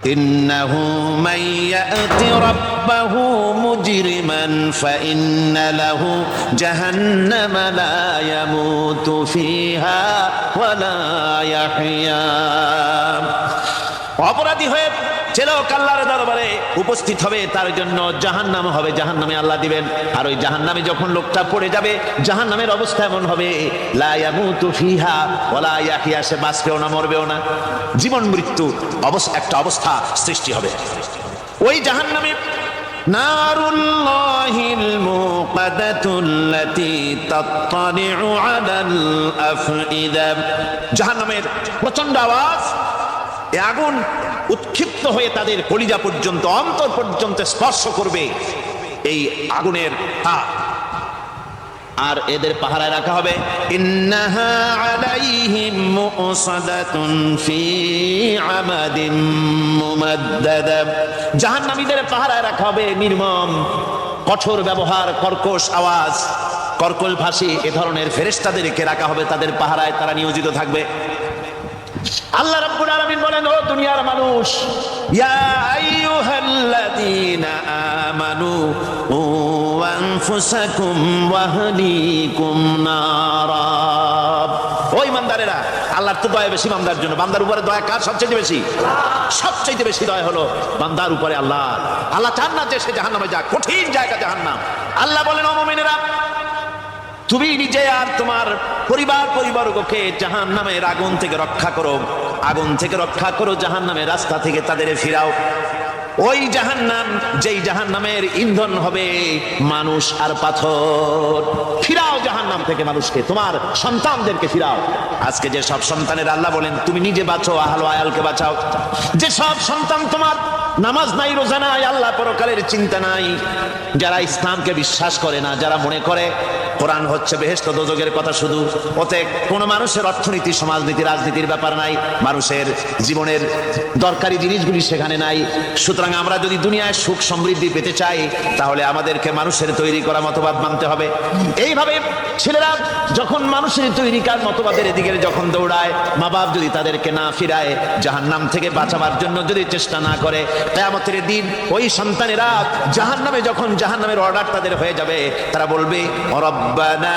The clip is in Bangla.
إنه من يأت ربه مجرما فإن له جهنم لا يموت فيها ولا يحيا অপরাধী হয়ে ছেলেও আল্লাহর দরবারে উপস্থিত হবে, তার জন্য জাহান্নাম হবে, জাহান্নামে আল্লাহ দিবেন। আর ওই জাহান্নামে যখন লোকটা পড়ে যাবে, জাহান্নামের অবস্থা এমন হবে লা ইয়ামুতু ফিহা ওয়ালা ইয়াহইয়া, সে বাঁচবেও না মরবেও না, জীবন মৃত্যু একটা অবস্থা সৃষ্টি হবে। ওই জাহান্নামে নারুল্লাহিল মুকাদাতুল্লাতী তাত্তালিউ আলাল আফইদা, জাহান্নামের প্রচন্ড আওয়াজ, এই আগুন উৎক্ষিপ্ত হয়ে তাদের কলিজা পর্যন্ত, অন্তর পর্যন্ত স্পর্শ করবে এই আগুনের তাপ। আর এদের পাহারায় রাখা হবে ইন্নাহা আলাইহিম মুসাদাতুন ফি আমাদিন মুমাদ্দাদা, জাহান্নামীদের পাহারায় রাখা হবে নির্মম, কঠোর ব্যবহার, কর্কশ আওয়াজ, কর্কশ ভাষী এ ধরনের ফেরেশতাদেরকে রাখা হবে তাদের পাহারায়, তারা নিয়োজিত থাকবে। আল্লাহ রাব্বুল আলামিন বলেন, ও দুনিয়ার মানুষ, ইয়া আইয়ুহাল্লাযীনা আমানু ও আনফুসাকুম ওয়া আহলিকুম নারা, ও ঈমানদারেরা, আল্লাহর তো দয়া বেশি বান্দার জন্য। বান্দার উপরে দয়া কার সবচেয়ে বেশি? সবচেয়ে বেশি দয়া হলো বান্দার উপরে আল্লাহ। আল্লাহ চান না যে সে জাহান্নামে যাক, কঠিন জায়গা জাহান্নাম। আল্লাহ বলেন, ও মুমিনেরা, তুমি নিজে আর তোমার পরিবারবর্গকে জাহান্নামের আগুন থেকে রক্ষা করো, আগুন থেকে রক্ষা করো, জাহান্নামের রাস্তা থেকে তাদের ফিরাও। ওই জাহান্নাম, যেই জাহান্নামের ইন্ধন হবে মানুষ আর পাথর, ফিরাও জাহান্নাম থেকে মানুষকে, তোমার সন্তানদেরকে ফিরাও। আজকে যে সব সন্তানের আল্লাহ বলেন তুমি নিজে বাঁচো, আহল আয়ালকে বাঁচাও। যে সব সন্তান তোমার নামাজ নাই, রোজা নাই, আল্লাহ পরকালের চিন্তা নাই, যারা ইসলামকে বিশ্বাস করে না, যারা মনে করে কোরআন হচ্ছে বেহেশত দোজখের কথা শুধু, ওতে কোনো মানুষের অর্থনীতি, সমাজনীতি, রাজনীতির ব্যাপার নাই, মানুষের জীবনের দরকারি জিনিসগুলি সেখানে নাই। সুতরাং আমরা যদি দুনিয়ায় সুখ সমৃদ্ধি পেতে চাই, তাহলে আমাদেরকে মানুষের তৈরি করা মতবাদ মানতে হবে। এইভাবে ছেলেরা যখন মানুষের তৈরিকার মতবাদের এদিকে যখন দৌড়ায়, মা বাপ যদি তাদেরকে না ফিরায়, জাহান্নাম থেকে বাঁচাবার জন্য যদি চেষ্টা না করে, কিয়ামতের দিন ওই সন্তানেরা জাহান্নামে, যখন জাহান্নামের অর্ডার তাদের হয়ে যাবে, তারা বলবে রব্বানা